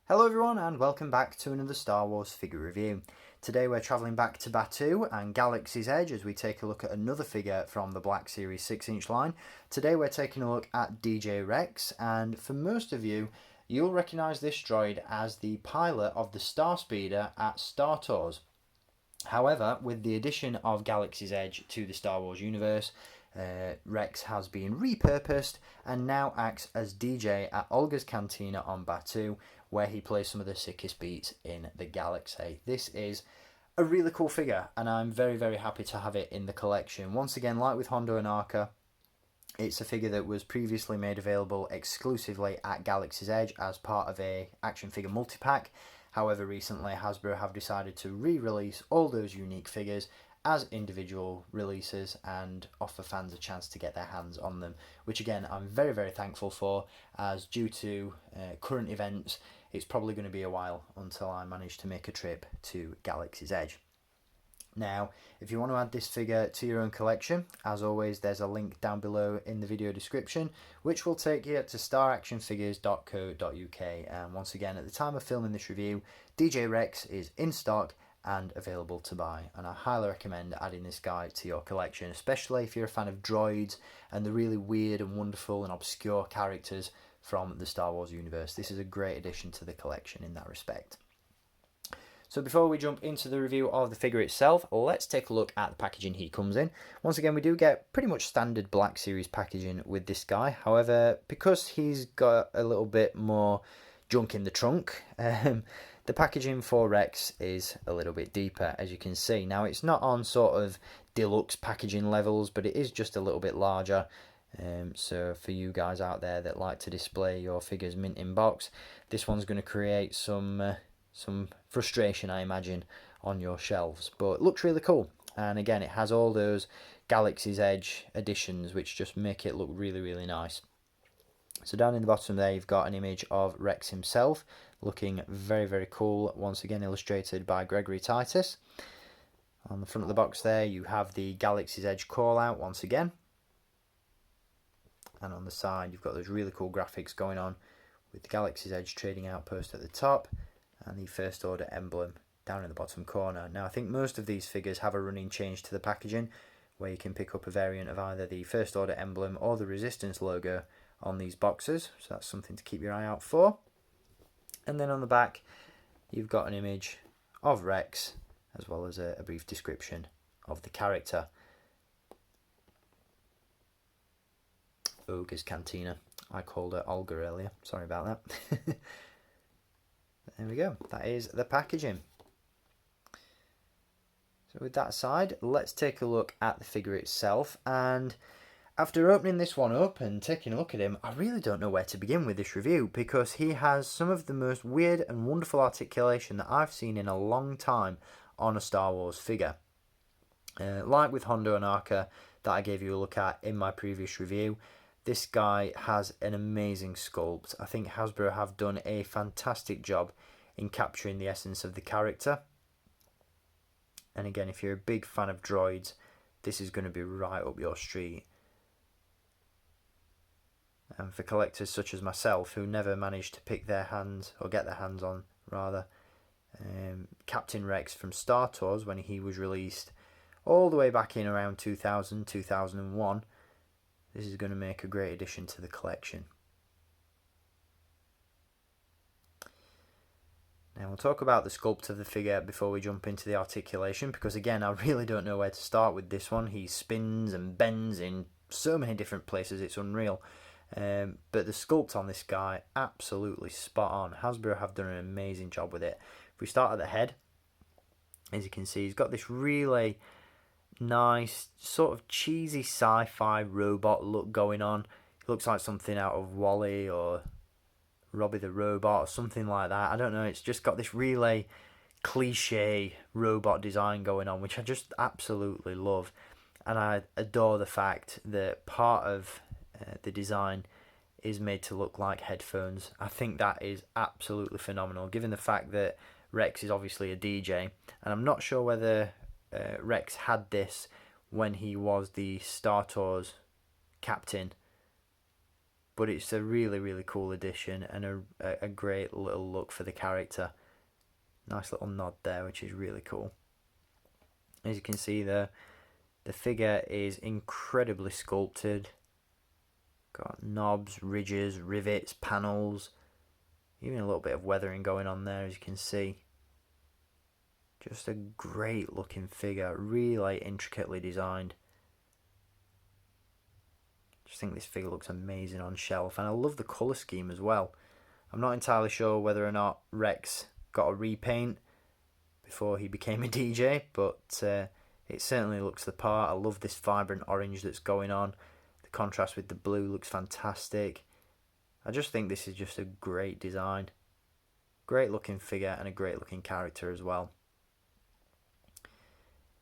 Hello everyone and welcome back to another Star Wars figure review. Today we're travelling back to Batuu and Galaxy's Edge as we take a look at another figure from the Black Series 6-inch line. Today we're taking a look at DJ Rex, and for most of you, you'll recognise this droid as the pilot of the Star Speeder at Star Tours. However, with the addition of Galaxy's Edge to the Star Wars universe, Rex has been repurposed and now acts as DJ at Olga's Cantina on Batuu, where he plays some of the sickest beats in the galaxy. This is a really cool figure and I'm very happy to have it in the collection. Once again, like with Hondo and Arca, it's a figure that was previously made available exclusively at Galaxy's Edge as part of a action figure multi-pack. However, recently Hasbro have decided to re-release all those unique figures as individual releases and offer fans a chance to get their hands on them, which again I'm very thankful for, as due to current events it's probably going to be a while until I manage to make a trip to Galaxy's Edge. Now, if you want to add this figure to your own collection, as always there's a link down below in the video description which will take you to staractionfigures.co.uk, and once again at the time of filming this review, DJ Rex is in stock and available to buy, and I highly recommend adding this guy to your collection, especially if you're a fan of droids and the really weird and wonderful and obscure characters from the Star Wars universe. This is a great addition to the collection in that respect. So before we jump into the review of the figure itself, let's take a look at the packaging he comes in. Once again, we do get pretty much standard Black Series packaging with this guy. However, because he's got a little bit more junk in the trunk, the packaging for Rex is a little bit deeper, as you can see. Now, it's not on sort of deluxe packaging levels, but it is just a little bit larger. So for you guys out there that like to display your figures mint in box, this one's going to create some frustration, I imagine, on your shelves. But it looks really cool. And again, it has all those Galaxy's Edge additions, which just make it look really nice. So down in the bottom there, you've got an image of Rex himself, looking very cool, once again illustrated by Gregory Titus. On the front of the box there, you have the Galaxy's Edge call out once again. And on the side, you've got those really cool graphics going on with the Galaxy's Edge trading outpost at the top and the First Order emblem down in the bottom corner. Now, I think most of these figures have a running change to the packaging, where you can pick up a variant of either the First Order emblem or the Resistance logo on these boxes, so that's something to keep your eye out for. And then on the back, you've got an image of Rex, as well as a brief description of the character. Ogre's Cantina. I called her Olga earlier. Sorry about that. There we go. That is the packaging. So with that aside, let's take a look at the figure itself. And after opening this one up and taking a look at him, I really don't know where to begin with this review, because he has some of the most weird and wonderful articulation that I've seen in a long time on a Star Wars figure. Like with Hondo and Arca that I gave you a look at in my previous review, this guy has an amazing sculpt. I think Hasbro have done a fantastic job in capturing the essence of the character. And again, if you're a big fan of droids, this is going to be right up your street. And for collectors such as myself, who never managed to pick their hands, or get their hands on rather, Captain Rex from Star Tours when he was released all the way back in around 2000, 2001, this is going to make a great addition to the collection. Now we'll talk about the sculpt of the figure before we jump into the articulation, because again I really don't know where to start with this one. He spins and bends in so many different places, it's unreal. But the sculpt on this guy, absolutely spot on. Hasbro have done an amazing job with it. If we start at the head, as you can see, he's got this really nice sort of cheesy sci-fi robot look going on. It looks like something out of Wall-E or Robbie the Robot or something like that. I don't know, it's just got this really cliche robot design going on, which I just absolutely love. And I adore the fact that part of the design is made to look like headphones. I think that is absolutely phenomenal, given the fact that Rex is obviously a DJ, and I'm not sure whether Rex had this when he was the Star Tours captain but it's a really cool addition and a great little look for the character. Nice little nod there, which is really cool. As you can see, the figure is incredibly sculpted. Got knobs, ridges, rivets, panels, even a little bit of weathering going on there, as you can see. Just a great looking figure, really intricately designed. Just think this figure looks amazing on shelf, and I love the colour scheme as well. I'm not entirely sure whether or not Rex got a repaint before he became a DJ, but it certainly looks the part. I love this vibrant orange that's going on. The contrast with the blue looks fantastic. I just think this is just a great design. Great looking figure and a great looking character as well.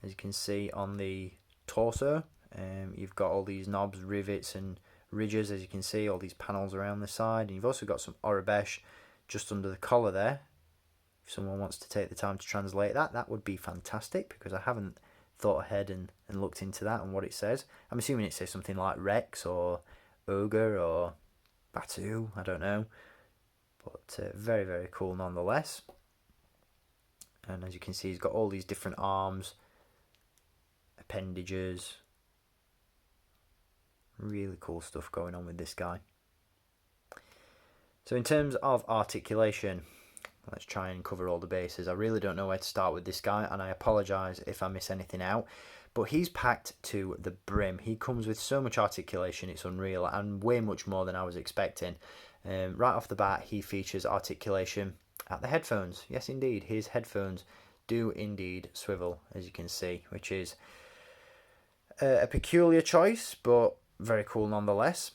As you can see on the torso, you've got all these knobs, rivets and ridges, as you can see, all these panels around the side. And you've also got some Orabesh just under the collar there. If someone wants to take the time to translate that, that would be fantastic, because I haven't thought ahead and looked into that and what it says. I'm assuming it says something like Rex or Ogre or Batuu, I don't know. But very cool nonetheless. And as you can see, he's got all these different arms, appendages. Really cool stuff going on with this guy. So in terms of articulation, let's try and cover all the bases. I really don't know where to start with this guy, and I apologise if I miss anything out. But he's packed to the brim. He comes with so much articulation, it's unreal, and way much more than I was expecting. Right off the bat, he features articulation at the headphones. Yes, indeed, his headphones do indeed swivel, as you can see, which is a peculiar choice, but very cool nonetheless.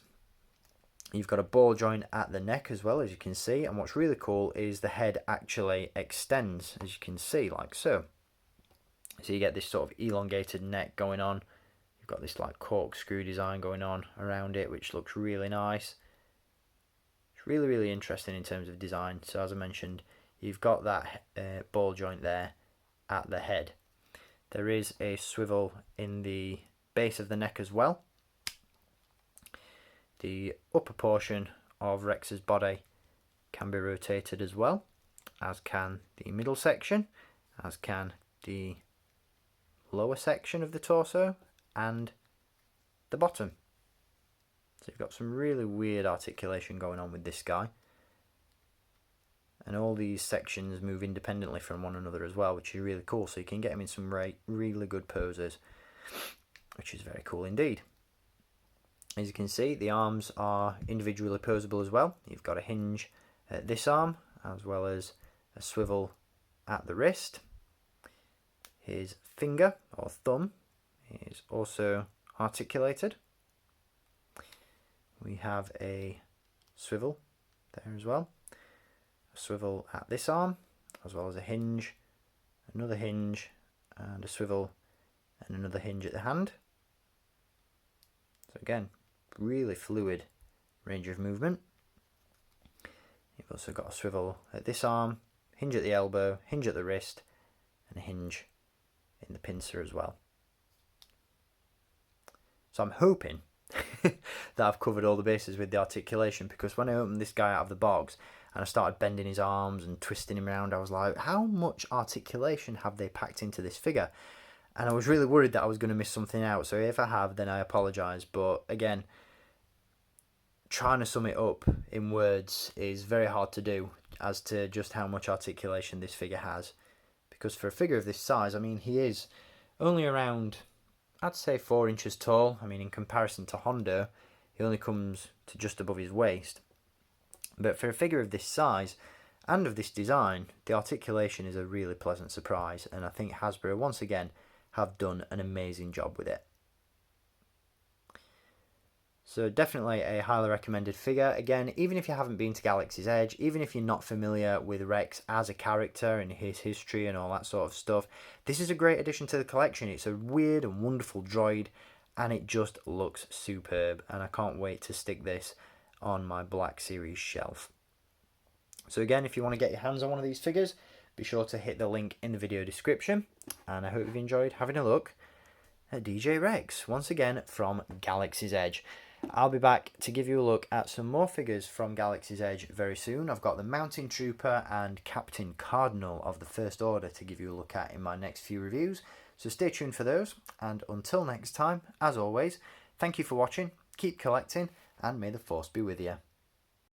You've got a ball joint at the neck as well, as you can see, and what's really cool is the head actually extends, as you can see, like so. So you get this sort of elongated neck going on. You've got this like corkscrew design going on around it, which looks really nice. It's really interesting in terms of design. So as I mentioned, you've got that ball joint there at the head. There is a swivel in the base of the neck as well. The upper portion of Rex's body can be rotated as well, as can the middle section, as can the lower section of the torso and the bottom. So you've got some really weird articulation going on with this guy. And all these sections move independently from one another as well, which is really cool. So you can get him in some really good poses, which is very cool indeed. As you can see, the arms are individually posable as well. You've got a hinge at this arm, as well as a swivel at the wrist. His finger, or thumb, is also articulated. We have a swivel there as well. A swivel at this arm, as well as a hinge, another hinge, and a swivel, and another hinge at the hand. So again, really fluid range of movement. You've also got a swivel at this arm, hinge at the elbow, hinge at the wrist, and a hinge in the pincer as well. So I'm hoping that I've covered all the bases with the articulation, because when I opened this guy out of the box and I started bending his arms and twisting him around, I was like, how much articulation have they packed into this figure? And I was really worried that I was going to miss something out. So if I have, then I apologise. But again, trying to sum it up in words is very hard to do as to just how much articulation this figure has. Because for a figure of this size, I mean, he is only around, I'd say 4 inches tall. I mean, in comparison to Hondo, he only comes to just above his waist. But for a figure of this size and of this design, the articulation is a really pleasant surprise. And I think Hasbro, once again, have done an amazing job with it. So definitely a highly recommended figure. Again, even if you haven't been to Galaxy's Edge, even if you're not familiar with Rex as a character and his history and all that sort of stuff, this is a great addition to the collection. It's a weird and wonderful droid, and it just looks superb. And I can't wait to stick this on my Black Series shelf. So again, if you want to get your hands on one of these figures, be sure to hit the link in the video description. And I hope you've enjoyed having a look at DJ Rex, once again from Galaxy's Edge. I'll be back to give you a look at some more figures from Galaxy's Edge very soon. I've got the Mountain Trooper and Captain Cardinal of the First Order to give you a look at in my next few reviews, so stay tuned for those, and until next time, as always, thank you for watching, keep collecting, and may the Force be with you.